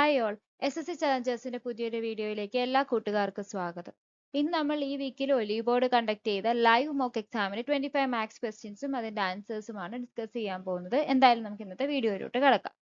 Hi all, SSC ചലഞ്ചേഴ്സിന്റെ പുതിയൊരു വീഡിയോയിലേക്ക് എല്ലാ കൂട്ടുകാർക്കും സ്വാഗതം. ഇന്ന് നമ്മൾ ഈ വീക്കിൽ ഒലീവ് ബോർഡ് കണ്ടക്ട് ചെയ്ത ലൈവ് മോക്ക് എക്സാമിന് 25 മാത്സ് ക്വസ്റ്റ്യൻസും അതിന്റെ ആൻസേഴ്സുമാണ് ഡിസ്കസ് ചെയ്യാൻ പോകുന്നത്. എന്തായാലും നമുക്ക് ഇന്നത്തെ വീഡിയോയിലോട്ട് കിടക്കാം.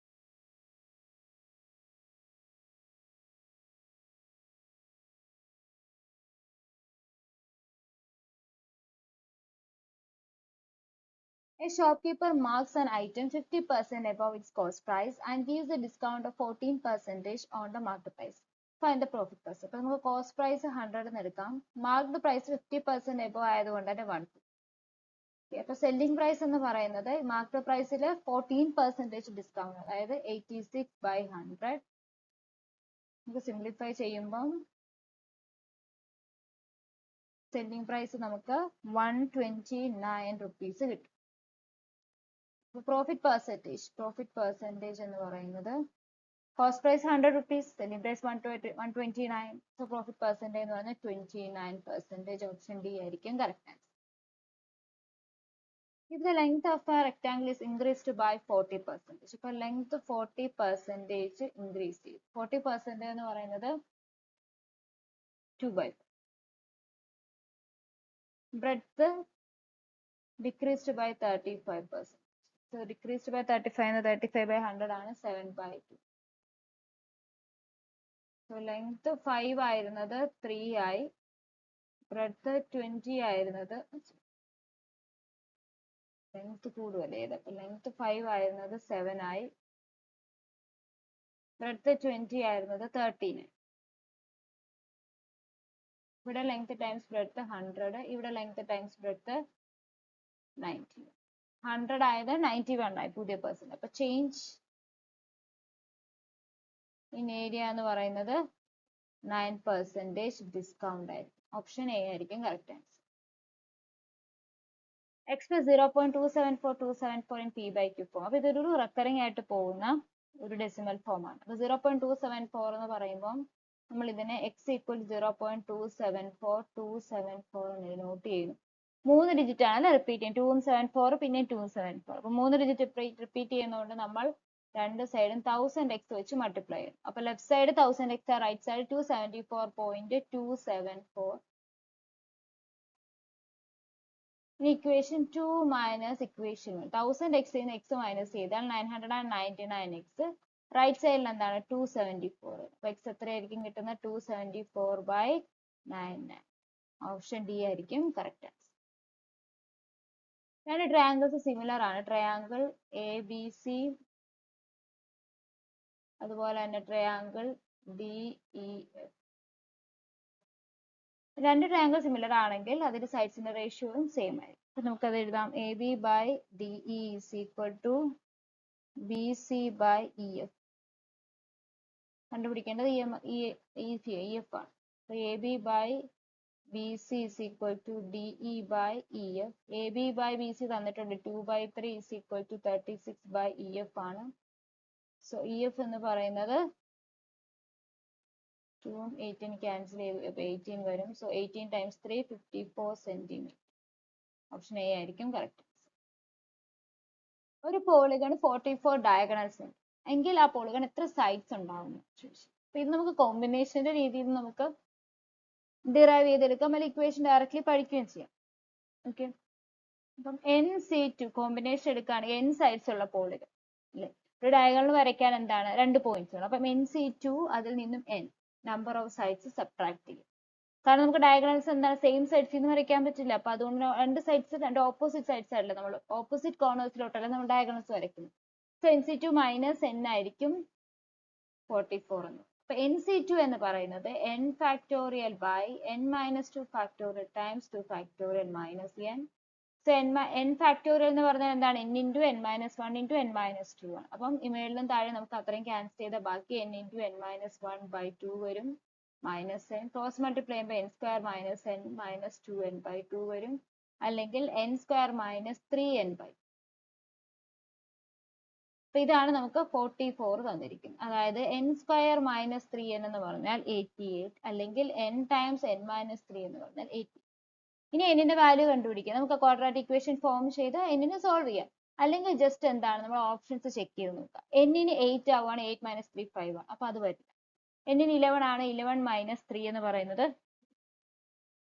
A shopkeeper marks an item 50% above its cost price and gives a discount of 14% on the marked price. Find the profit percent. അപ്പോൾ നമുക്ക് കോസ്റ്റ് പ്രൈസ് 100 എന്ന് എടുക്കാം. മാർക്ക്ഡ് പ്രൈസ് 50% എബോവ് ആയതുകൊണ്ട് തന്നെ 150. അപ്പോൾ സെല്ലിംഗ് പ്രൈസ് എന്ന് പറയുന്നത് മാർക്കറ്റ് പ്രൈസിൽ 14% ഡിസ്കൗണ്ട്, അതായത് 86/100. നമുക്ക് സിംപ്ലിഫൈ ചെയ്യുമ്പം സെല്ലിംഗ് പ്രൈസ് നമുക്ക് 129 rupees കിട്ടും. പ്രോഫിറ്റ് പെർസെൻറ്റേജ് എന്ന് പറയുന്നത് cost price 100 rupees, selling price 129, so profit percentage എന്ന് പറയുന്നത് 29%. ഓപ്ഷൻ ഡി ആയിരിക്കും correct answer. If the length of a rectangle is increased by 40%, ഇപ്പോൾ ലെങ്ത് 40% ഇൻക്രീസ് ചെയ്യും. 40% എന്ന് പറയുന്നത് 2/4. Breadth decreased by 35%. So decreased by 35 and 35/100 ആണ് 7/2. So length 5 ആയിരുന്നത് 3 ആയി, breadth 20 ആയിരുന്നത് ലെങ്ത് കൂടുതലേ, അപ്പൊ ലെങ്ത് 5 ആയിരുന്നത് 7 ആയി, breadth 20 ആയിരുന്നത് 13. ഇവിടെ ലെങ്ത് ടൈംസ് breadth 100, ഇവിടെ ലെങ്ത് ടൈംസ് breadth 90. 100 ആയത് 91 ആയി, പുതിയ പെർസെന്റ്. അപ്പൊ ചേഞ്ച് ഇൻ ഏരിയ എന്ന് പറയുന്നത് 9% ഡിസ്കൗണ്ട് ആയിരിക്കും. ഓപ്ഷൻ എ ആയിരിക്കും correct answer. x plus 0.274 in p/q form. അപ്പൊ ഇതൊരു റെക്കറിംഗ് ആയിട്ട് പോകുന്ന ഒരു ഡെസിമൽ ഫോം ആണ്. അപ്പൊ 0.274 എന്ന് പറയുമ്പോൾ നമ്മൾ ഇതിനെ x equal 0.274 എന്ന് നോട്ട് ചെയ്യുന്നു. 3 ഡിജിറ്റ് ആണ് റിപ്പീറ്റ് ചെയ്യുന്നത്. 274 പിന്നെ 274. അപ്പൊ 3 ഡിജിറ്റ് റിപ്പീറ്റ് ചെയ്യുന്നതുകൊണ്ട് നമ്മൾ രണ്ട് സൈഡും 1000x വെച്ച് മൾട്ടിപ്ലൈ ചെയ്യും. അപ്പൊ left side 1000x, right side 274.274. Equation 2 minus equation 1. 1000x ന്ന് x മൈനസ് ചെയ്താൽ 999x. റൈറ്റ് സൈഡിൽ എന്താണ് 274. അപ്പൊ x എത്രയായിരിക്കും കിട്ടുന്നത്? 274/99. ഓപ്ഷൻ ഡി ആയിരിക്കും കറക്റ്റ് ആൻസർ. രണ്ട് ട്രയാങ്കിൾസ് സിമിലർ ആണ്. ട്രയാങ്കിൾ ABC, അതുപോലെ തന്നെ ട്രയാങ്കിൾ DEF. രണ്ട് ട്രയാങ്കിൾ സിമിലർ ആണെങ്കിൽ അതിന്റെ സൈഡ്സിന്റെ റേഷ്യോയും സെയിം ആയിരിക്കും. അപ്പൊ നമുക്കത് എഴുതാം. AB/DE is equal to BC/EF. കണ്ടുപിടിക്കേണ്ടത് EF ആണ്. അപ്പൊ AB/BC is equal to DE/EF. AB/BC തന്നിട്ടുണ്ട് 2/3 is equal to 36/EF ആണ്. സോ EF എന്ന് പറയുന്നത് 2ഉം 18 ക്യാൻസൽ ചെയ്ത് 18 വരും. So 18 times 3 54 cm. Option A ആയിരിക്കും കറക്റ്റ്. ഒരു പോളിഗൺ 44 ഡയഗണൽസ് ഉണ്ട് എങ്കിൽ ആ പോളിഗൺ എത്ര സൈഡ്സ് ഉണ്ടാവും? അപ്പൊ ഇത് നമുക്ക് കോമ്പിനേഷന്റെ രീതിയിൽ നമുക്ക് ഡിറൈവ് ചെയ്തെടുക്കാം, അല്ലെങ്കിൽ ഇക്വേഷൻ ഡയറക്ട്ലി പഠിക്കുകയും ചെയ്യാം. ഓക്കെ, അപ്പം NC2 കോമ്പിനേഷൻ എടുക്കുകയാണെങ്കിൽ n സൈഡ്സ് ഉള്ള പോളിഗൺ അല്ലെ. ഒരു ഡയഗണൽ വരയ്ക്കാൻ എന്താണ് 2 പോയിന്റ്സ് വേണം. അപ്പം NC2 അതിൽ നിന്നും n number of sides subtract ചെയ്യും. കാരണം നമുക്ക് ഡയഗണൽസ് എന്താണ് സെയിം സൈഡ്സിൽ നിന്ന് വരയ്ക്കാൻ പറ്റില്ല. അപ്പൊ അതുകൊണ്ട് രണ്ട് സൈഡ്സ് രണ്ട് ഓപ്പോസിറ്റ് സൈഡ്സ് ആയില്ല, നമ്മൾ ഓപ്പോസിറ്റ് കോർണേഴ്സിലോട്ടല്ല നമ്മൾ ഡയഗണൽസ് വരയ്ക്കുന്നത്. സോ NC2 മൈനസ് n ആയിരിക്കും 44 എന്ന്. അപ്പൊ NC2 എന്ന് പറയുന്നത് n factorial by n minus 2 factorial times 2 factorial minus n. So n factorial എന്ന് പറഞ്ഞാൽ എന്താണ്? n into n minus 1 into n minus 2 ആണ്. അപ്പം ഇമേളിലും താഴെ നമുക്ക് അത്രയും ക്യാൻസൽ ചെയ്ത ബാക്കി n into n minus 1/2 വരും. മൈനസ് n ക്രോസ് മൾട്ടിപ്ലൈ ചെയ്യുമ്പോൾ n square minus n minus 2n/2 വരും. അല്ലെങ്കിൽ n സ്ക്വയർ മൈനസ് 3n/2. അപ്പൊ ഇതാണ് നമുക്ക് 44 തന്നിരിക്കുന്നത്. അതായത് n സ്ക്വയർ മൈനസ് 3n എന്ന് പറഞ്ഞാൽ 88, അല്ലെങ്കിൽ n ടൈംസ് n മൈനസ് 3 എന്ന് പറഞ്ഞാൽ 80. ഇനി n ന്റെ വാല്യൂ കണ്ടുപിടിക്കാം. നമുക്ക് ക്വാഡ്രാറ്റിക് ഇക്വേഷൻ ഫോം ചെയ്ത് n നെ സോൾവ് ചെയ്യാം. അല്ലെങ്കിൽ ജസ്റ്റ് എന്താണ് നമ്മൾ ഓപ്ഷൻസ് ചെക്ക് ചെയ്ത് നോക്കുക. n-ന് 8 ആവുകയാണ്, 8 - 3 5 ആണ്, അപ്പൊ അത് വരില്ല. n-ന് 11 ആണ്, 11 - 3 എന്ന് പറയുന്നത്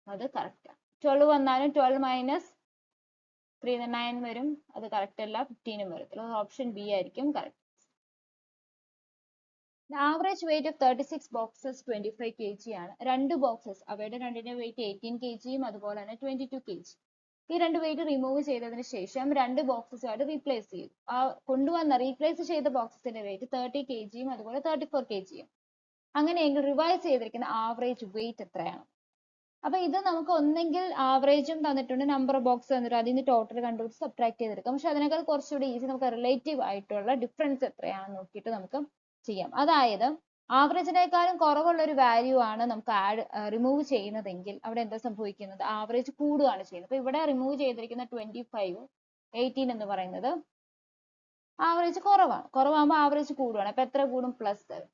അത് കറക്റ്റ് ആണ്. 12 വന്നാലും 12 - 3 9 വരും, അത് കറക്റ്റ് അല്ല. 15 വരത്തില്ല, ഓപ്ഷൻ ബി ആയിരിക്കും correct. The average weight of 36 boxes 25 kg ആണ്. രണ്ട് ബോക്സസ്, അവയുടെ രണ്ടിന്റെ വെയിറ്റ് 18 kg അതുപോലെ തന്നെ 22 kg. ഈ രണ്ട് വെയിറ്റ് റിമൂവ് ചെയ്തതിന് ശേഷം രണ്ട് ബോക്സസുമായിട്ട് റീപ്ലേസ് ചെയ്തു. ആ റീപ്ലേസ് ചെയ്ത ബോക്സസിന്റെ വെയിറ്റ് 30 kg അതുപോലെ 34 kg. അങ്ങനെയെങ്കിൽ റിവൈസ് ചെയ്തിരിക്കുന്ന ആവറേജ് വെയിറ്റ് എത്രയാണ്? അപ്പൊ ഇത് നമുക്ക് ഒന്നെങ്കിൽ ആവറേജും തന്നിട്ടുണ്ട്, നമ്പർ ഓഫ് ബോക്സ് തന്നിട്ട് അതിന് ടോട്ടൽ കണ്ടുപിടിച്ച് സബ്ട്രാക്ട് ചെയ്തെടുക്കാം. പക്ഷെ അതിനേക്കാൾ കുറച്ചുകൂടി ഈസി നമുക്ക് റിലേറ്റീവ് ആയിട്ടുള്ള ഡിഫറൻസ് എത്രയാണെന്ന് നോക്കിയിട്ട് നമുക്ക് ചെയ്യാം. അതായത് ആവറേജിനേക്കാളും കുറവുള്ള ഒരു വാല്യൂ ആണ് നമുക്ക് റിമൂവ് ചെയ്യുന്നതെങ്കിൽ അവിടെ എന്താ സംഭവിക്കുന്നത്? ആവറേജ് കൂടുകയാണ് ചെയ്യുന്നത്. അപ്പൊ ഇവിടെ റിമൂവ് ചെയ്തിരിക്കുന്ന 25 18 എന്ന് പറയുന്നത് ആവറേജ് കുറവാണ്. കുറവാകുമ്പോൾ ആവറേജ് കൂടുകയാണ്. അപ്പൊ എത്ര കൂടും? +7.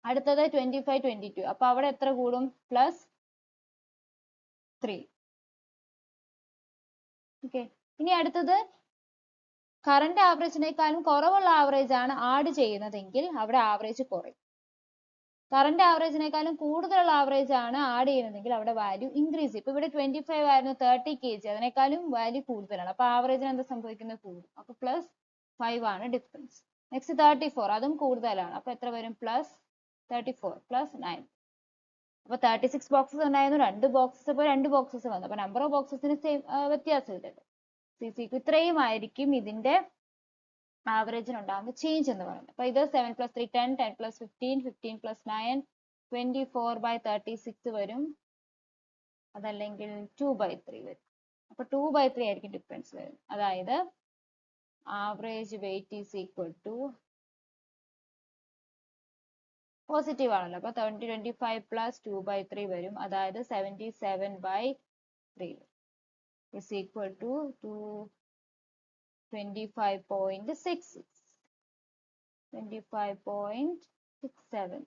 അടുത്തത് 25 22, അപ്പൊ അവിടെ എത്ര കൂടും? +3. ഓക്കെ. ഇനി അടുത്തത് കറന്റ് ആവറേജിനേക്കാളും കുറവുള്ള ആവറേജ് ആണ് ആഡ് ചെയ്യുന്നതെങ്കിൽ അവിടെ ആവറേജ് കുറയും. കറന്റ് ആവറേജിനേക്കാളും കൂടുതലുള്ള ആവറേജ് ആണ് ആഡ് ചെയ്യുന്നതെങ്കിൽ അവിടെ വാല്യൂ ഇൻക്രീസ് ചെയ്യും. ഇപ്പൊ ഇവിടെ 25 ആയിരുന്നു, 30 kg, അതിനേക്കാളും വാല്യൂ കൂടുതലാണ്. അപ്പൊ ആവറേജിന് എന്താ സംഭവിക്കുന്നത്? കൂടും. അപ്പൊ +5 ആണ് ഡിഫറൻസ്. നെക്സ്റ്റ് 34, അതും കൂടുതലാണ്. അപ്പൊ എത്ര വരും? +34 +9. അപ്പൊ 36 ബോക്സസ് ഉണ്ടായിരുന്നു, രണ്ട് ബോക്സസ് വന്നു. അപ്പൊ നമ്പർ ഓഫ് ബോക്സസിന് സെയിം വ്യത്യാസം ഇല്ലല്ലോ. ഇത്രയും ആയിരിക്കും ഇതിന്റെ ആവറേജിന് ഉണ്ടാകുന്ന ചേഞ്ച് എന്ന് പറയുന്നത്. അപ്പൊ ഇത് 7 + 3 10, 10 + 15, 15 + 9 24/36 വരും, അതല്ലെങ്കിൽ 2/3 വരും. അപ്പൊ 2/3 ആയിരിക്കും ഡിഫറൻസ് വരുന്നത്. അതായത് average weight is equal to positive ആണല്ലോ, അപ്പൊ 25 + 2/3 വരും, അതായത് 77/3 is equal to 25.66 25.67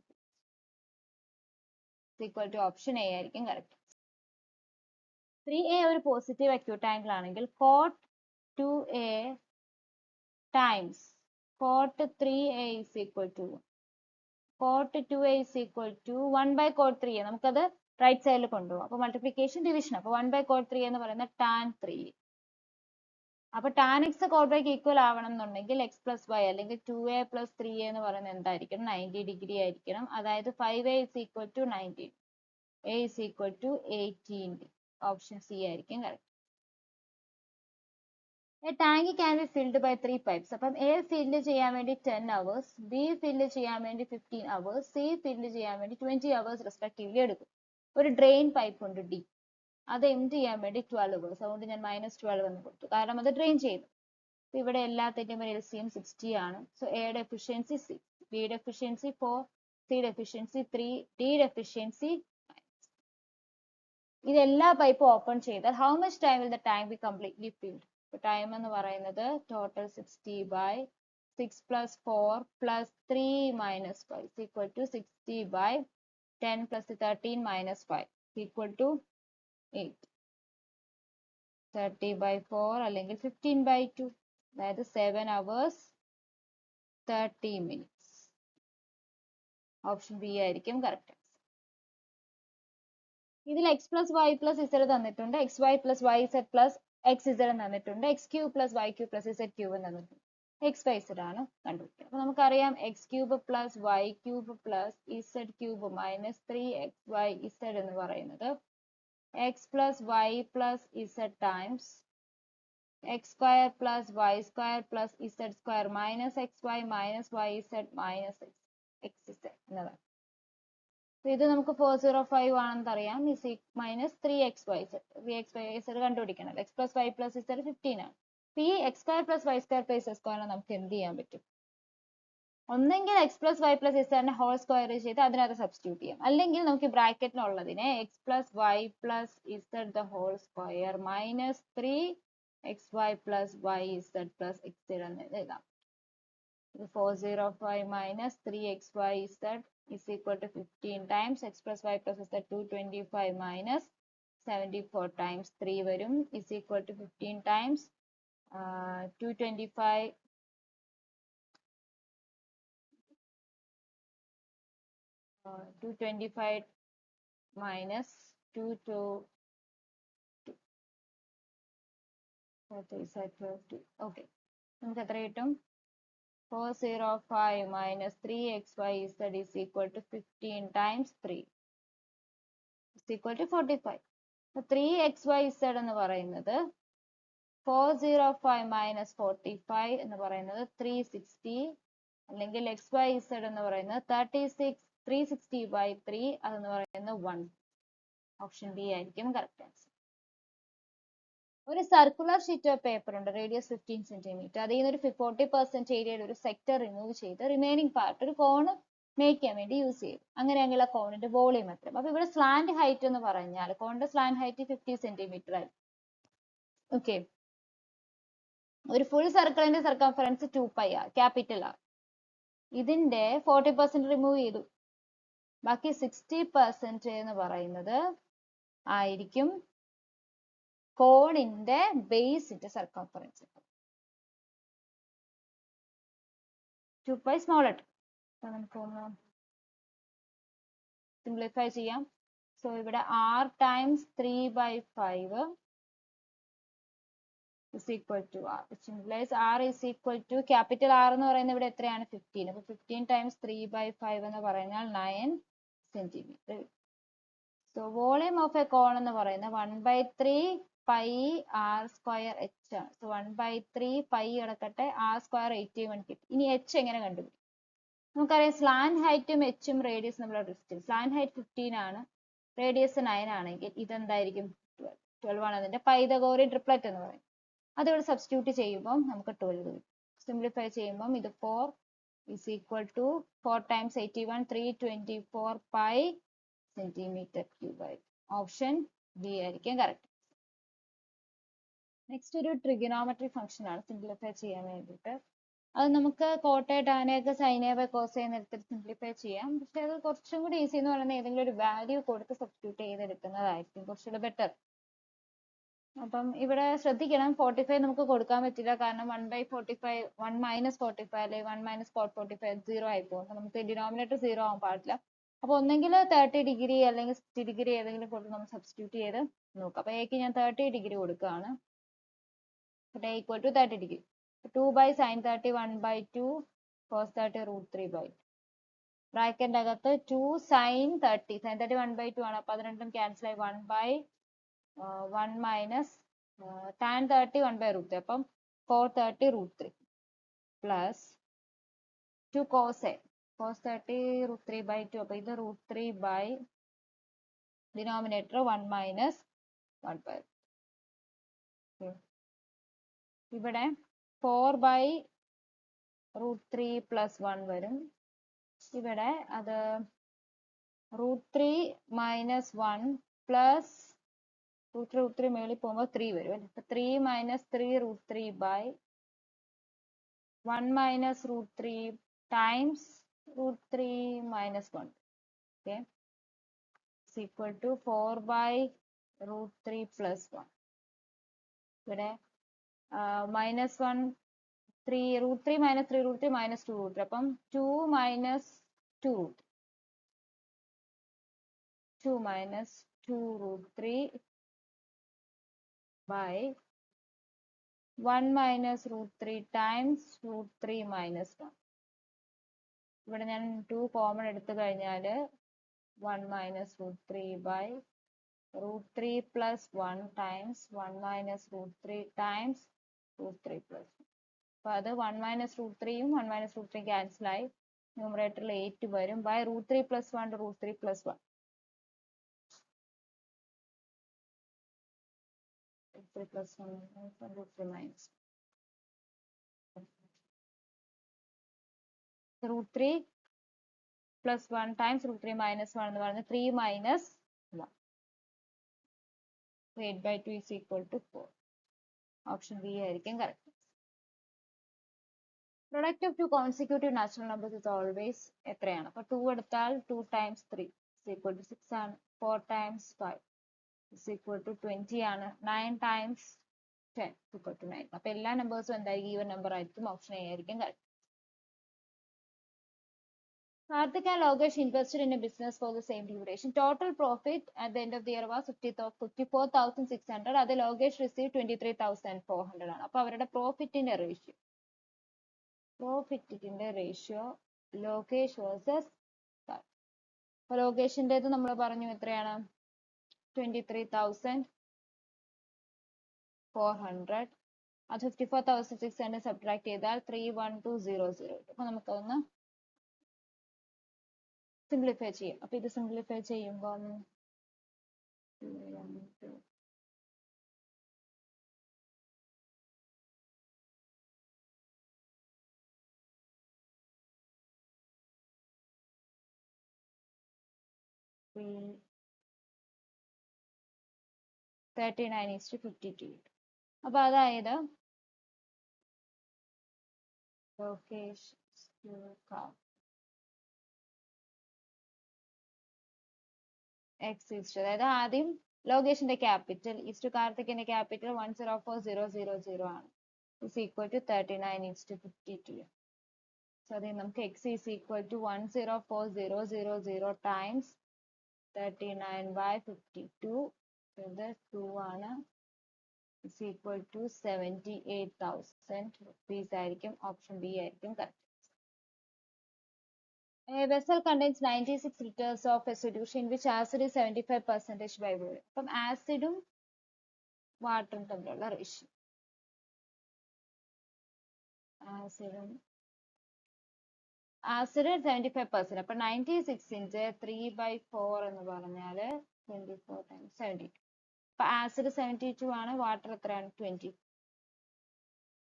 is equal to option A ആയിരിക്കും കറക്റ്റ്. 3a ഒരു പോസിറ്റീവ് അക്യൂട്ട് ആംഗിൾ ആണെങ്കിൽ cot 2a times cot 3a is equal to cot 2a is equal to 1/cot 3a. നമുക്കത് right സൈഡിൽ കൊണ്ടുപോകാം. അപ്പൊ മൾട്ടിപ്ലിക്കേഷൻ ഡിവിഷൻ. അപ്പൊ 1/cot 3a എന്ന് പറയുന്നത് tan 3. അപ്പൊ tan x cot y ക്ക് ഈക്വൽ ആവണം എന്നുണ്ടെങ്കിൽ x + y അല്ലെങ്കിൽ 2a + 3a എന്ന് പറയുന്നത് എന്തായിരിക്കണം? 90 ഡിഗ്രി ആയിരിക്കണം. അതായത് 5a is equal to 90, a is equal to 18. Option C ആയിരിക്കും correct. A tank can be filled by 3 pipes. അപ്പം A ഫില്ല് ചെയ്യാൻ വേണ്ടി 10 hours, B ഫില്ല് ചെയ്യാൻ വേണ്ടി 15 hours, C ഫില്ല് ചെയ്യാൻ വേണ്ടി 20 hours റെസ്പെക്റ്റീവ്ലി എടുക്കും. ഒരു ഡ്രെയിൻ പൈപ്പ് ഉണ്ട് D, അത് എംപ്റ്റി ചെയ്യാൻ വേണ്ടി 12 hours. അതുകൊണ്ട് ഞാൻ -12 എന്ന് കൊടുത്തു, കാരണം അത് ഡ്രെയിൻ ചെയ്തു. ഇവിടെ എല്ലാത്തിന്റെയും LCM 60 ആണ്. സോ എയുടെ എഫിഷ്യൻസി 6, ബിയുടെ എഫിഷ്യൻസി 4, സിയുടെ എഫിഷ്യൻസി 3, ഡിയുടെ എഫിഷ്യൻസി. ഇതെല്ലാ പൈപ്പും ഓപ്പൺ ചെയ്താൽ how much time will the tank be completely filled? Time എന്ന് പറയുന്നത് total 60/6 + 4 + 3 - 5 equal to 60/10 + 13 - 5 equal to 8. 30/4 അല്ലെങ്കിൽ 15/2, അതായത് 7 hours 30 minutes. ഓപ്ഷൻ ബി ആയിരിക്കും കറക്റ്റ്. ഇതിൽ x + y + z തന്നിട്ടുണ്ട്, xy + yz + xz തന്നിട്ടുണ്ട്, x³ + y³ + z³ തന്നിട്ടുണ്ട്. xyz ആണ് കണ്ടുപിടിക്കുക. അപ്പൊ നമുക്കറിയാം x³ + y³ + z³ - 3xyz എന്ന് പറയുന്നത് x + y + z times x² + y² + z² - xy - yz - xz എന്നതാണ്. ഇത് നമുക്ക് 405 ആണെന്ന് അറിയാം, -3xyz. 3xyz കണ്ടുപിടിക്കണം. x + y + z 15 ആണ്. ഈ x² + y² + z² നമുക്ക് എന്ത് ചെയ്യാൻ പറ്റും? ഒന്നെങ്കിൽ x + y + z ന്റെ ഹോൾ സ്ക്വയർ ചെയ്ത് അതിനകത്ത് സബ്സ്റ്റിറ്റ്യൂട്ട് ചെയ്യാം, അല്ലെങ്കിൽ നമുക്ക് ബ്രാക്കറ്റിലുള്ളതിനെ x + y + z the whole square -3xy + yz + xz എന്ന് എഴുതാം. 405 - 3xyz is equal to 15 times x + y + z 225 - 74 times 3 വരും is equal to 15 times 225 225 minus 2 to 2 okay നമുക്ക് എത്ര കിട്ടും 405 minus 3xyz is equal to 15 times 3 is equal to 45. So 3xyz എന്ന് പറയുന്നത് 405 minus 45 എന്ന് പറയുന്നത് 360 അല്ലെങ്കിൽ xyz എന്ന് പറയുന്നത് 36 360 by 3 അതെന്ന് പറയുന്നത് 1. ഓപ്ഷൻ ബി ആയിരിക്കും കറക്റ്റ് ആൻസർ. ഒരു സർക്കുലർ ഷീറ്റ് ഓഫ് പേപ്പർ ഉണ്ട്, റേഡിയസ് 15 സെന്റിമീറ്റർ. അതിൽ നിന്ന് ഒരു 40% ഏരിയയുടെ ഒരു സെക്ടർ റിമൂവ് ചെയ്ത് റിമൈനിങ് പാർട്ട് ഒരു കോണ് മേക്ക് ചെയ്യാൻ വേണ്ടി യൂസ് ചെയ്യും. അങ്ങനെയെങ്കിൽ ആ കോണിന്റെ വോളിയം എത്ര? അപ്പൊ ഇവിടെ സ്ലാന്റ് ഹൈറ്റ് എന്ന് പറഞ്ഞാൽ കോണിന്റെ സ്ലാന്റ് ഹൈറ്റ് 50 സെന്റിമീറ്റർ ആയി. ഓക്കെ, ഒരു ഫുൾ സർക്കിളിന്റെ സർക്കംഫറൻസ് 2π ആ, ക്യാപിറ്റൽ ആ. ഇതിന്റെ 40% റിമൂവ് ചെയ്തു, ബാക്കി 60% എന്ന് പറയുന്നത് ആയിരിക്കും കോണിന്റെ ബേസിന്റെ സർക്കംഫറൻസ്. 2π small letter. നമുക്കൊന്ന് സിംപ്ലിഫൈ ചെയ്യാം. സോ ഇവിടെ r times 3/5 is equal to r, which implies r is equal to capital R എന്ന് പറയുന്നത് ഇവിടെ എത്രയാണ് 15. അപ്പൊ 15 times 3/5 എന്ന് പറഞ്ഞാൽ 9 centimetre. So volume of a cone എന്ന് പറയുന്നത് 1/3 പൈ r സ്ക്വയർ h ആണ്. സോ 1/3 പൈ കിടക്കട്ടെ, r സ്ക്വയർ 81 കിട്ടി. ഇനി h എങ്ങനെ കണ്ടുപിടിക്കും? നമുക്കറിയാം സ്ലാന്റ് ഹൈറ്റും എച്ചും റേഡിയസ് തമ്മിലുള്ള ഡിസ്റ്റൻസ്. സ്ലാന്റ് ഹൈറ്റ് 15 ആണ്, റേഡിയസ് 9 ആണെങ്കിൽ ഇതെന്തായിരിക്കും 12 ആണ് അതിന്റെ പൈതഗോറിയൻ ട്രിപ്ലറ്റ് എന്ന് പറയും. അതിവിടെ സബ്സ്റ്റിറ്റ്യൂട്ട് ചെയ്യുമ്പോൾ നമുക്ക് 12 കിട്ടും. സിംപ്ലിഫൈ ചെയ്യുമ്പോൾ ഇത് 4 is equal to 4 times 81 324 pi centimetre cube ആയി. ഓപ്ഷൻ ബി ആയിരിക്കും കറക്റ്റ്. നെക്സ്റ്റ് ഒരു ട്രിഗണോമെട്രി ഫംഗ്ഷൻ ആണ് സിംപ്ലിഫൈ ചെയ്യാൻ വേണ്ടിയിട്ട്. അത് നമുക്ക് കോട്ടെ ടാനൊക്കെ സൈനെ ബൈ കോസൈൻ എടുത്തിട്ട് സിംപ്ലിഫൈ ചെയ്യാം. പക്ഷെ അത് കുറച്ചും കൂടി ഈസി എന്ന് പറയുന്നത് ഏതെങ്കിലും ഒരു വാല്യൂ കൊടുത്ത് സബ്സ്റ്റിറ്റ്യൂട്ട് ചെയ്തെടുക്കുന്നതായിരിക്കും കുറച്ചുകൂടി ബെറ്റർ. അപ്പം ഇവിടെ ശ്രദ്ധിക്കണം, 45 നമുക്ക് കൊടുക്കാൻ പറ്റില്ല, കാരണം 1/45 1 minus 45 അല്ലെങ്കിൽ 1 minus cot 45 0 ആയി പോകും. നമുക്ക് ഡിനോമിനേറ്റർ 0 ആവാൻ പാടില്ല. അപ്പൊ ഒന്നെങ്കിൽ 30 ഡിഗ്രി അല്ലെങ്കിൽ 60 ഡിഗ്രി ഏതെങ്കിലും കൊടുത്ത് നമ്മൾ സബ്സ്റ്റിറ്റ്യൂട്ട് ചെയ്ത് നോക്കാം. അപ്പൊ എക്ക് ഞാൻ 30 ഡിഗ്രി കൊടുക്കുകയാണ്. a equal to 30 degree. 2 by sin 30 1/2 cos 30 √3/2. ബ്രാക്കറ്റിന്റെ അകത്ത് 2 sin 30 1/2 ആണ്. അപ്പൊ അത് രണ്ടും ക്യാൻസൽ ആയി 1 മൈനസ് tan 30 1/√3. അപ്പം 430 √3 പ്ലസ് 2 cos 30 √3/2. അപ്പൊ ഇത് √3 ബൈ ഡിനോമിനേറ്റർ 1 മൈനസ് 1/. ഇവിടെ 4/√3 പ്ലസ് 1 വരും. ഇവിടെ അത് √3 മൈനസ് 1 പ്ലസ് √3 മേളിൽ പോകുമ്പോൾ 3 വരും അല്ലെ. 3 minus 3 √3 by 1 minus √3 times √3 minus 1. Okay, is equal to 4/√3 plus 1. ഇവിടെ മൈനസ് 1 3 √3 മൈനസ് 3 √3 മൈനസ് 2 √3. അപ്പം 2 minus 2 2 minus 2 √3 by 1 minus √3 times √3 minus 1. ഇവിടെ ഞാൻ 2 കോമൺ എടുത്തു കഴിഞ്ഞാൽ 1 minus √3 by √3 plus 1 times 1 minus √3 times √3 plus 1. അപ്പൊ അത് 1 minus √3യും 1 minus √3 ക്യാൻസൽ ആയി ന്യൂമറേറ്ററിൽ 8 വരും by √3 plus 1 √3 plus 1. √3 minus √3 plus 1 times √3 minus 1 എന്ന് പറയുന്നത് 3 minus 1. 8/2 is equal to 4. Option B ആയിരിക്കും correct. Product of two consecutive natural numbers is always എത്രയാണ്? അപ്പൊ 2 എടുത്താൽ 2 times 3 is equal to 6 ആണ്. 4 times 5 is equal to 20 ആണ്. 9 times 10 equal to 9. അപ്പൊ എല്ലാ നമ്പേഴ്സും എന്തായിരിക്കും ഈവൻ നമ്പർ ആയിരിക്കും. ഓപ്ഷൻ എ ആയിരിക്കും correct. Karthik and Logesh invested in a business for the same duration. Total profit at the end of the year was 54,600. അത് Logesh received 23,400 ആണ്. അപ്പൊ അവരുടെ പ്രോഫിറ്റിന്റെ റേഷ്യോ ലോകേഷ് വേഴ്സസ് അപ്പൊ ലോകേഷിൻ്റെത് നമ്മൾ പറഞ്ഞു എത്രയാണ് 23,400. അത് 54,600 സബ്ട്രാക്ട് ചെയ്താൽ 31200. അപ്പൊ നമുക്കൊന്ന് സിംപ്ലിഫൈ ചെയ്യാം. അപ്പൊ ഇത് സിംപ്ലിഫൈ ചെയ്യുമ്പോൾ 39:52. അപ്പൊ അതായത് ലോകേഷ് എക്സ് ഈസ്റ്റ്, അതായത് ആദ്യം ലോകേഷിന്റെ ക്യാപിറ്റൽ ഈസ്റ്റ് കാർത്തികിന്റെ ക്യാപിറ്റൽ 104,000 ആണ്. Is equal to 39:52. സോ അതിൽ നമുക്ക് X is equal to 104,000 times 39/52. ഇത് 2 ആണ്. ഇസ് ഈക്വൽ ടു 78,000 rupees ആയിരിക്കും. ഓപ്ഷൻ ബി ആയിരിക്കും correct. A vessel contains 96 liters of a solution in which acid is 75% by volume. അപ്പം ആസിഡും വാട്ടറും തമ്മിലുള്ള റേഷ്യോ, ആസിഡ് 75%. അപ്പൊ 96 3/4 എന്ന് പറഞ്ഞാല് 24 times 72. അപ്പൊ ആസിഡ് 72 ആണ്, വാട്ടർ എത്രയാണ് 20.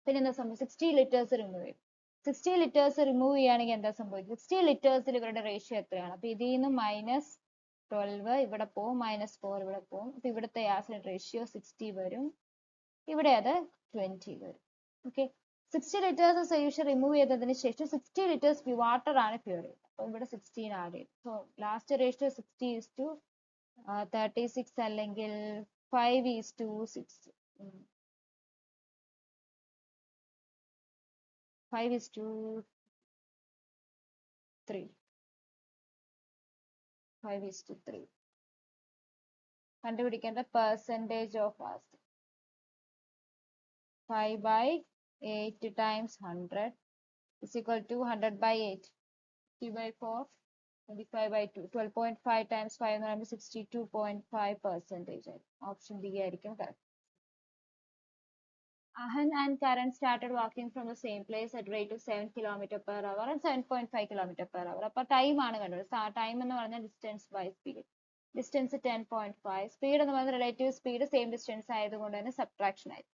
പിന്നെ എന്താ സംഭവം 60 liters റിമൂവ് ചെയ്യും. 60 liters റിമൂവ് ചെയ്യുകയാണെങ്കിൽ എന്താ സംഭവിക്കും? 60 liters ഇവരുടെ റേഷ്യോ എത്രയാണ്? അപ്പൊ ഇതിൽ നിന്ന് -12 ഇവിടെ പോവും, -4 ഇവിടെ പോവും. അപ്പൊ ഇവിടുത്തെ ആസിഡ് റേഷ്യോ 60 വരും, ഇവിടെ അത് 20 വരും. ഓക്കെ, 60 liters സൊല്യൂഷൻ റിമൂവ് ചെയ്തതിന് ശേഷം 60 liters വാട്ടർ ആണ് പ്യൂർ ചെയ്തത്. അപ്പൊ ഇവിടെ 16 ആഡ് ചെയ്തു. സോ ലാസ്റ്റ് റേഷ്യോ 60:36 അല്ലെങ്കിൽ 5:6. 5:3. 5:3. കണ്ടുപിടിക്കേണ്ട percentage of acid 5/8 times 100 is equal to 100/8. 3/4 25/2. 12.5 times 5 എന്ന് പറയുമ്പോൾ 62.5%. ഓപ്ഷൻ ബി ആയിരിക്കും correct. Ahan and Karan started walking from the same place at rate of 7 km/h and 7.5 km/h. അപ്പൊ time ആണ് കണ്ടത്. Time എന്ന് പറഞ്ഞാൽ distance by speed. Distance 10.5, speed എന്ന് പറയുന്നത് റിലേറ്റീവ് സ്പീഡ് സെയിം ഡിസ്റ്റൻസ് ആയതുകൊണ്ട് തന്നെ സബ്ട്രാക്ഷൻ ആയി.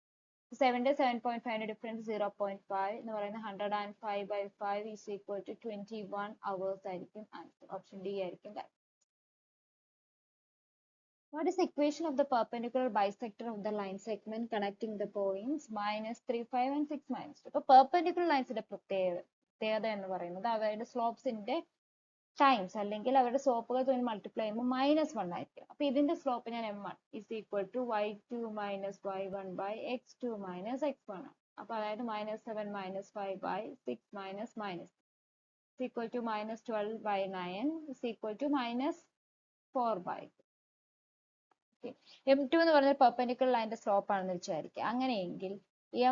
7ന്റെ 7.5ന്റെ ഡിഫറൻസ് 0.5 എന്ന് പറയുന്നത് 105/5 is equal to 21 hours ആയിരിക്കും ആൻസർ. ഓപ്ഷൻ ഡി ആയിരിക്കും correct. What is the equation of the perpendicular bisector of the line segment connecting the points -3,5 and 6-2? അപ്പോൾ പെർപെൻഡിക്കുലർ ലൈൻസിന്റെ പ്രത്യേകത എന്ന് പറയുന്നത് അവരുടെ സ്ലോപ്സിന്റെ ടൈംസ് അല്ലെങ്കിൽ അവരുടെ സ്ലോപ്പുകൾ തമ്മിൽ മൾട്ടിപ്ലൈ ചെയ്യുമ്പോൾ -1 ആയിരിക്കും. അപ്പൊ ഇതിന്റെ സ്ലോപ്പ് ഞാൻ m1 is equal to y2 minus y1 by x2 minus x1 ആണ്. അപ്പൊ അതായത് -7 - 5/6 minus is equal to -12/9 is equal to -4/2. m2 എന്ന് പറഞ്ഞ പെർപെൻഡിക്കുലർ ലൈനിന്റെ സ്ലോപ്പ് ആണെന്ന് വിചാരിക്കുക. അങ്ങനെയെങ്കിൽ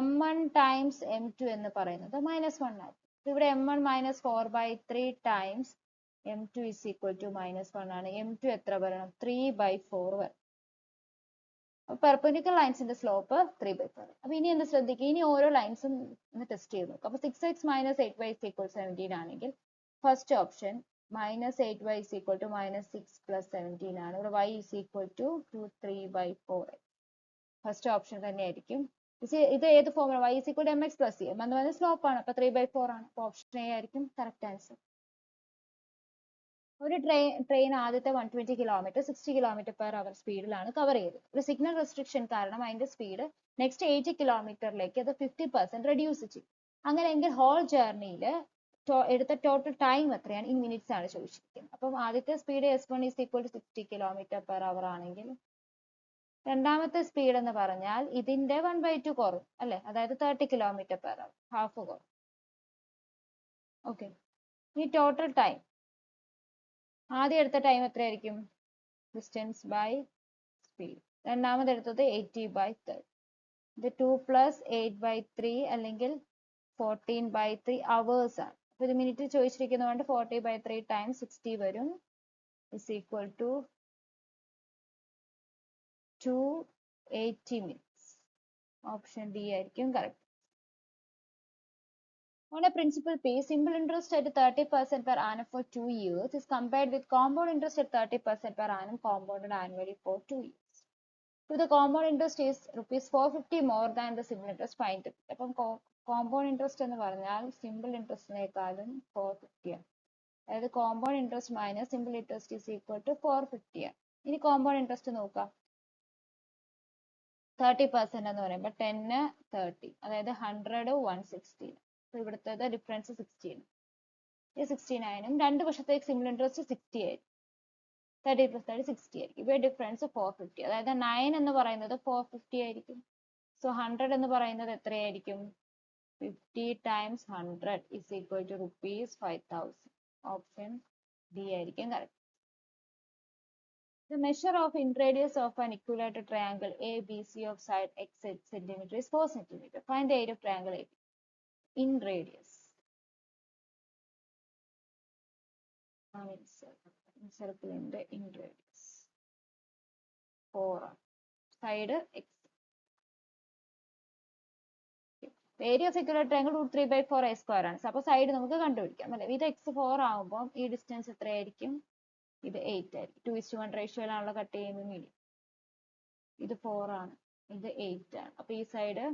m1 ടൈംസ് m2 എന്ന് പറയുന്നത് -1 ആയിരിക്കും. ഇവിടെ m1 -4/3 times m2 is equal to -1 ആണ്. m2 എത്ര വരണം? 3/4 വരണം. പെർപെൻഡിക്കുലർ ലൈൻസിന്റെ സ്ലോപ്പ് 3/4. അപ്പൊ ഇനി എന്ത് ശ്രദ്ധിക്കുക, ഇനി ഓരോ ലൈൻസും ഒന്ന് ടെസ്റ്റ് ചെയ്ത് നോക്കാം. അപ്പൊ 6x - 8y is equal to 17 ആണെങ്കിൽ first option -8y is equal to -6 + 17 ആണ്. ഇവിടെ y is equal to 3/4. First option തന്നെയായിരിക്കും. ഇത് ഏത് ഫോമിലാണ്? y is equal to mx plus c. m എന്ന് പറയുന്നത് സ്ലോപ്പ് ആണ്, അപ്പൊ 3/4 ആണ്. അപ്പൊ ഓപ്ഷൻ എ ആയിരിക്കും കറക്റ്റ് ആൻസർ. ഒരു ട്രെയിൻ ആദ്യത്തെ 120 km 60 km/h സ്പീഡിലാണ് കവർ ചെയ്തത്. ഒരു സിഗ്നൽ റെസ്ട്രിക്ഷൻ കാരണം അതിന്റെ സ്പീഡ് നെക്സ്റ്റ് 80 കിലോമീറ്ററിലേക്ക് അത് 50% റെഡ്യൂസ് ചെയ്യും. അങ്ങനെയെങ്കിൽ ഹോൾ ജേർണിയിൽ എടുത്ത ടോട്ടൽ ടൈം എത്രയാണ്? ഇൻ മിനിറ്റ്സ് ആണ് ചോദിച്ചിരിക്കുന്നത്. അപ്പം ആദ്യത്തെ speed s1 is equal to 60 km/h ആണെങ്കിൽ രണ്ടാമത്തെ സ്പീഡ് എന്ന് പറഞ്ഞാൽ ഇതിന്റെ 1/2 കുറയും അല്ലെ, അതായത് 30 km/h, ഹാഫ് കുറയും. ഓക്കെ, ഈ ടോട്ടൽ ടൈം, ആദ്യം എടുത്ത ടൈം എത്രയായിരിക്കും? Distance by speed. രണ്ടാമത് എടുത്തത് 80/30. ഇത് 2 + 8/3 അല്ലെങ്കിൽ 14/3 hours ആണ്. അപ്പൊ ഇത് മിനിറ്റ് ചോദിച്ചിരിക്കുന്നതുകൊണ്ട് 40/3 × 60 വരും, is equal to 280 minutes. Option D ആയിരിക്കും correct. On a principal pay, simple interest at 30% per annum for 2 years is compared with compound interest at 30% per annum compounded annually for 2 years. If the compound interest is ₹450 more than the simple interest, find it. അപ്പം compound interest എന്ന് പറഞ്ഞാൽ simple interestനേക്കാളും 450 ആണ്. അതായത് compound interest minus simple interest is equal to 450 ആണ്. ഇനി compound interest നോക്കാം. 30% എന്ന് പറയുമ്പോൾ 10 30, അതായത് 100 160. ഇവിടുത്തെ ഡിഫറൻസ് 16. ഈ 69ഉം രണ്ട് വർഷത്തേക്ക് സിമ്പിൾ ഇൻട്രസ്റ്റ് 60 ആയിരിക്കും. 30 + 30 60 ആയിരിക്കും. ഇവ ഡിഫറൻസ് 450, അതായത് 9 എന്ന് പറയുന്നത് 450 ആയിരിക്കും. സോ 100 എന്ന് പറയുന്നത് എത്രയായിരിക്കും? 50 × 100 is equal to ₹5,000. Option D ആയിരിക്കും correct. The measure of inradius of an equilateral triangle ABC of side x cm is 4 cm. Find the area of triangle AB. In radius. Circle in the in radius. 4 side x. The area of equilateral triangle √3/4 a square ആണ്. അപ്പോൾ side നമുക്ക് കണ്ടുപിടിക്കാം അല്ലെ. ഇത് x4 ആകുമ്പോൾ ഈ distance എത്രയായിരിക്കും? ഇത് 8 ആയിരിക്കും. 2:1 റേഷ്യോയിലാണല്ലോ കട്ട് ചെയ്യുന്നത് മീഡിയം. ഇത് 4 ആണ്, ഇത് 8 ആണ്. അപ്പൊ ഈ side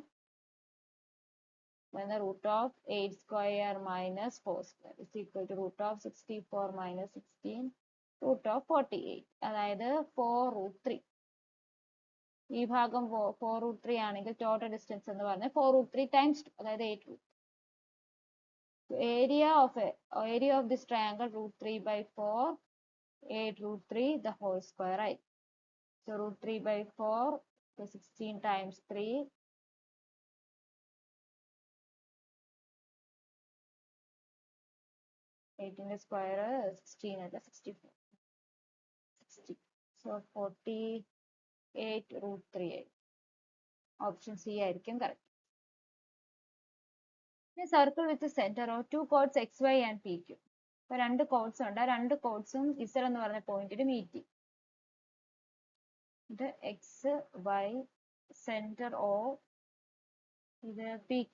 when the root of 8 square minus 4 square is equal to root of 64 minus 16 root of 48, അതായത് 4√3. ഈ ഭാഗം 4√3 ആണെങ്കിൽ ടോട്ടൽ ഡിസ്റ്റൻസ് എന്ന് പറഞ്ഞാൽ 4√3 × 2, അതായത് 8√3. Area of this triangle √3/4 8√3 the whole square, right? So √3/4 so 16 × 3 18 square 16 അല്ല 64 60. So 48√3 ഓപ്ഷൻ സി ആയിരിക്കും correct. Circle with centre of 2 chords XY and PQ. ഇപ്പൊ രണ്ട് കോഡ്സ് ഉണ്ട്, ആ രണ്ട് കോഡ്സും Z എന്ന് പറഞ്ഞ പോയിന്റിൽ മീറ്റ് ചെയ്യും. ഇത് XY സെന്റർ ഓ ഇത് PQ.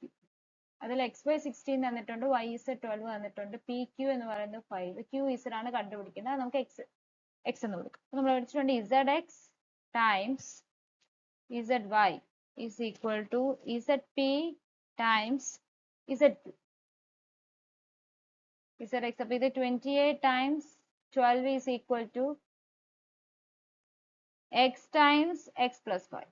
അതിൽ XY 16 തന്നിട്ടുണ്ട്, YZ 12 തന്നിട്ടുണ്ട്, PQ എന്ന് പറയുന്നത് 5, QZ ആണ് കണ്ടുപിടിക്കുന്നത്. നമുക്ക് X എന്ന് കൊടുക്കാം. നമ്മൾ പഠിച്ചിട്ടുണ്ട് ZX times ZY is equal to ZP times ZQ. ZX, അപ്പോൾ ഇത് 28 times 12 is equal to X times X plus 5.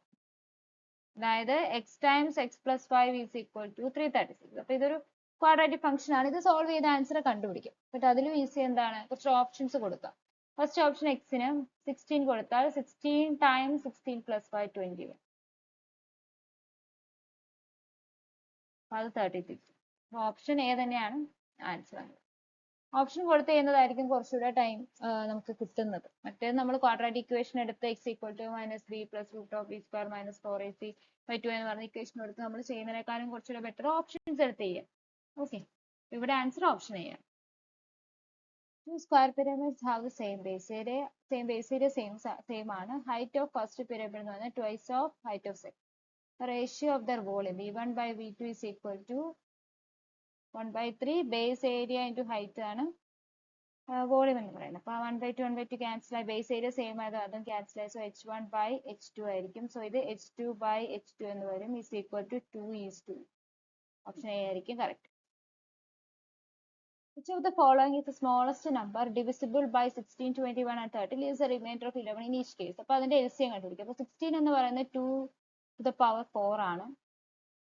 അതായത് X times X plus 5 is equal to 336. അപ്പൊ ഇതൊരു ക്വാഡ്രാറ്റിക് ഫംഗ്ഷൻ ആണ്. ഇത് സോൾവ് ചെയ്ത ആൻസർ കണ്ടുപിടിക്കും. ബട്ട് അതിലും ഈസി എന്താണ്? കുറച്ച് ഓപ്ഷൻസ് കൊടുക്കാം. ഫസ്റ്റ് ഓപ്ഷൻ എക്സിന് 16 കൊടുത്താൽ 16 times 16 plus 5 21. അത് 36. ഓപ്ഷൻ എ തന്നെയാണ് ആൻസർ. ഓപ്ഷൻ കൊടുത്തു ചെയ്യുന്നതായിരിക്കും കുറച്ചുകൂടെ ടൈം നമുക്ക് കിട്ടുന്നത്. മറ്റേത് നമ്മൾ ക്വാഡ്രാറ്റിക് ഇക്വേഷൻ എടുത്ത് x = -b + √b² - 4ac/2 എന്ന് പറഞ്ഞ ഇക്വേഷൻ എടുത്ത് നമ്മൾ ചെയ്യുന്നതിനേക്കാളും കുറച്ചുകൂടെ ബെറ്റർ ഓപ്ഷൻസ് എടുത്ത് ചെയ്യാം. ഓക്കെ, ഇവിടെ ആൻസർ ഓപ്ഷൻ എ ആണ്. Two square pyramids have the same base area, same ആണ്. Height of first pyramid എന്ന് പറഞ്ഞാൽ twice of height of second. The ratio of their volume V1/V2 is equal to 1/3 base area into height ആണ് volume എന്ന് പറയുന്നത്. അപ്പൊ 1/2 1/2 cancel ആയി, base area same ആയത് അതും ക്യാൻസൽ ആയി. സോ h1/h2 ആയിരിക്കും. സോ ഇത് h2/h2 എന്ന് വരും, is equal to 2:1. Option A ആയിരിക്കും correct. Which of the following is the smallest number divisible by 16, 21 and 30 leaves the remainder of 11 in each case? അപ്പോൾ അതിന്റെ LCM കണ്ടുപിടിക്കും. അപ്പോൾ 16 എന്ന് പറയുന്നത് 2⁴ ആണ്.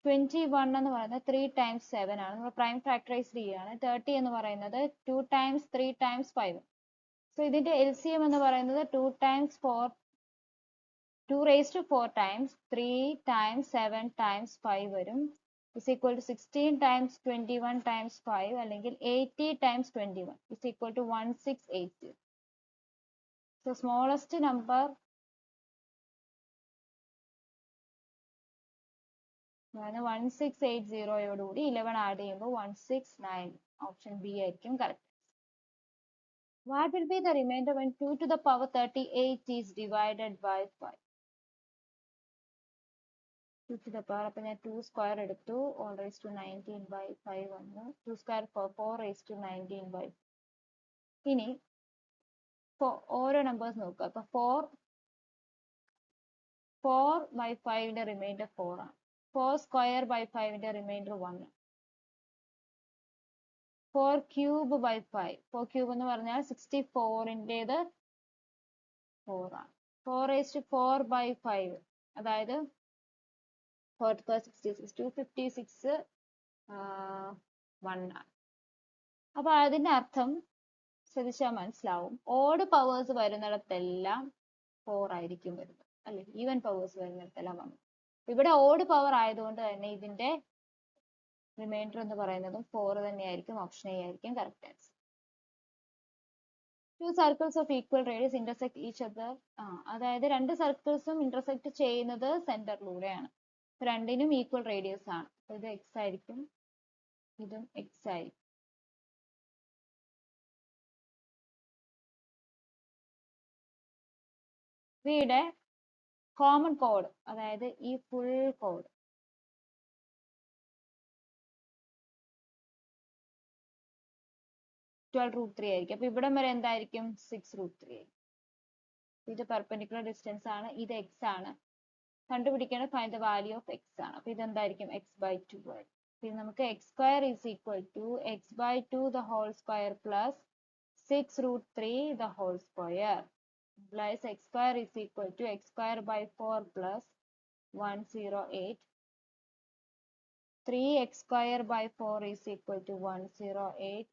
21 എന്ന് പറയുന്നത് 3 × 7 ആണ്. നമ്മൾ പ്രൈം ഫാക്ടറൈസ് ചെയ്യാണ്. 30 എന്ന് പറയുന്നത് 2 × 3 × 5. സോ ഇതിന്റെ LCM എന്ന് പറയുന്നത് 2 × 4 2 raised to 4 times 3 times 7 times 5 വരും is equal to 16 times 21 times 5 അല്ലെങ്കിൽ 80 times 21 is equal to 1680. So smallest number അതായത് 1680 11 ആഡ് ചെയ്യുമ്പോൾ 169. ഓപ്ഷൻ ബി ആയിരിക്കും correct. What will be the remainder when 2 to the power 38 is divided by 5? 2 to the power, അപ്പോൾ ഞാൻ 2 square എടുത്തു, all raised to 19 by 5 വന്നു. 2 square 4 raised to 19 by 5. ഇനി ഓരോ numbers നോക്കുക. അപ്പോൾ 4 by 5ന്റെ റിമൈൻഡർ 4 ആണ്. 4 സ്ക്വയർ by 5ന്റെ റിമൈൻഡർ 1. 4 cube by 5. 4 ക്യൂബ് എന്ന് പറഞ്ഞാൽ 64ന്റേത് 4 ആണ്. 4 raised to 4 by 5 അതായത് 4 square 66, 256 1 ആണ്. അപ്പൊ അതിന്റെ അർത്ഥം ശ്രദ്ധിച്ചാൽ മനസ്സിലാവും, ഓഡ് പവേഴ്സ് വരുന്നിടത്തെല്ലാം 4 ആയിരിക്കും വരുന്നത്, അല്ലെ? ഈവൻ പവേഴ്സ് വരുന്നിടത്തെല്ലാം 1. ഇവിടെ ഓഡ് പവർ ആയതുകൊണ്ട് തന്നെ ഇതിന്റെ റിമൈൻഡർ എന്ന് പറയുന്നതും 4 തന്നെയായിരിക്കും. ഓപ്ഷൻ എ ആയിരിക്കും correct answer. Two circles of equal radius intersect each other. അതായത് രണ്ട് സർക്കിൾസും ഇന്റർസെക്ട് ചെയ്യുന്നത് സെന്ററിലൂടെയാണ്. രണ്ടിനും ഈക്വൽ റേഡിയസ് ആണ്. ഇത് എക്സ് ആയിരിക്കും, ഇതും എക്സ് ആയിരിക്കും. ഇവയുടെ കോമൺ കോഡ്, അതായത് ഈ ഫുൾ കോഡ് √3 ആയിരിക്കും. അപ്പൊ ഇവിടം വരെ എന്തായിരിക്കും? 6√3 ആയിരിക്കും. ഇത് പെർപെൻഡിക്കുലർ ഡിസ്റ്റൻസ് ആണ്, ഇത് എക്സ് ആണ്. കണ്ടുപിടിക്കേണ്ടത് find the value of X ആണ്. അപ്പൊ ഇതെന്തായിരിക്കും? x/2 ആയിരിക്കും. പിന്നെ നമുക്ക് x² is equal to x/2 the whole square plus 6√3 the whole square implies x² is equal to x²/4 plus 108. 3x²/4 is equal to 108.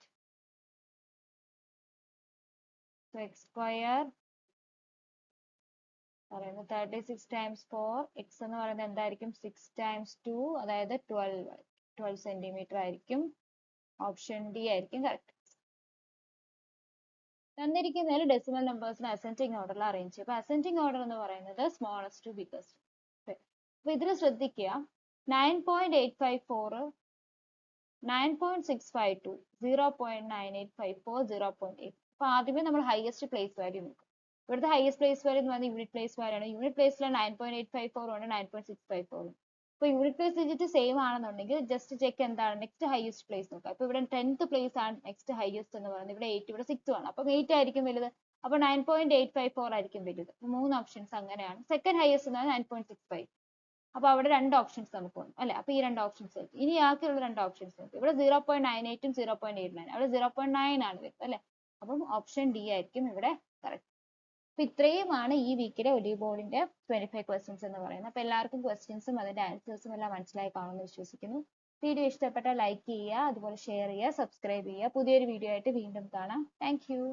So x² പറയുന്നത് 36 times 4, x എന്ന് പറയുന്നത് എന്തായിരിക്കും? 6 times 2 അതായത് 12 സെന്റിമീറ്റർ ആയിരിക്കും. ഓപ്ഷൻ ഡി ആയിരിക്കും correct. തന്നിരിക്കുന്നതിൽ decimal നമ്പേഴ്സിന് ascending ഓർഡറിൽ arrange ചെയ്യും. അപ്പൊ അസെൻഡിങ് ഓർഡർ എന്ന് പറയുന്നത് സ്മോളസ്റ്റ് ടു ബിഗസ്റ്റ്. അപ്പൊ ഇതിൽ ശ്രദ്ധിക്കുക, 9.854, 9.652, 0.9854, 0.8. അപ്പൊ ആദ്യമേ നമ്മൾ ഹയസ്റ്റ് പ്ലേസ് വാല്യൂ നോക്കും. ഇവിടുത്തെ ഹയസ്റ്റ് പ്ലേസ് വാല്യൂ എന്ന് പറയുന്നത് യൂണിറ്റ് പ്ലേസ് വാല്യൂ ആണ്. യൂണിറ്റ് പ്ലേസിൽ 9.854 ഉണ്ട്, 9.654 ഉണ്ട്. അപ്പൊ യൂണിറ്റ് പ്ലേസ് ഡിജിറ്റ് സെയിം ആണെന്നുണ്ടെങ്കിൽ ജസ്റ്റ് ചെക്ക് എന്താണ് നെക്സ്റ്റ് ഹയസ്റ്റ് പ്ലേസ് നോക്കുക. അപ്പൊ ഇവിടെ 10th പ്ലേസ് ആണ് നെക്സ്റ്റ് ഹയസ്റ്റ് എന്ന് പറയുന്നത്. ഇവിടെ 8, ഇവിടെ 6 ആണ്. അപ്പൊ 8 ആയിരിക്കും വലുത്. അപ്പൊ 9.854 ആയിരിക്കും വലുത്. 3 ഓപ്ഷൻസ് അങ്ങനെയാണ്. സെക്കൻഡ് ഹയസ്റ്റ് എന്ന് പറയുന്നത് 9.65. അപ്പൊ അവിടെ 2 ഓപ്ഷൻസ് നമുക്ക് ഉണ്ട്, അല്ലെ? അപ്പൊ ഈ 2 ഓപ്ഷൻസ് ആയിരിക്കും. ഇനി ആക്കിയുള്ള 2 ഓപ്ഷൻസ് നോക്കും. ഇവിടെ 0.98ഉം 0.89, അവിടെ 0.9 ആണ് വരുന്നത്, അല്ലെ? അപ്പം ഓപ്ഷൻ ഡി ആയിരിക്കും ഇവിടെ കറക്റ്റ്. അപ്പൊ ഇത്രയുമാണ് ഈ വീക്കിലെ ഒലീവ് ബോർഡിന്റെ 25 ക്വസ്റ്റ്യൻസ് എന്ന് പറയുന്നത്. അപ്പൊ എല്ലാവർക്കും ക്വസ്റ്റ്യൻസും അതിന്റെ ആൻസേഴ്സും എല്ലാം മനസ്സിലായി കാണുമെന്ന് വിശ്വസിക്കുന്നു. വീഡിയോ ഇഷ്ടപ്പെട്ടാൽ ലൈക്ക് ചെയ്യുക, അതുപോലെ ഷെയർ ചെയ്യുക, സബ്സ്ക്രൈബ് ചെയ്യുക. പുതിയൊരു വീഡിയോ ആയിട്ട് വീണ്ടും കാണാം. Thank you.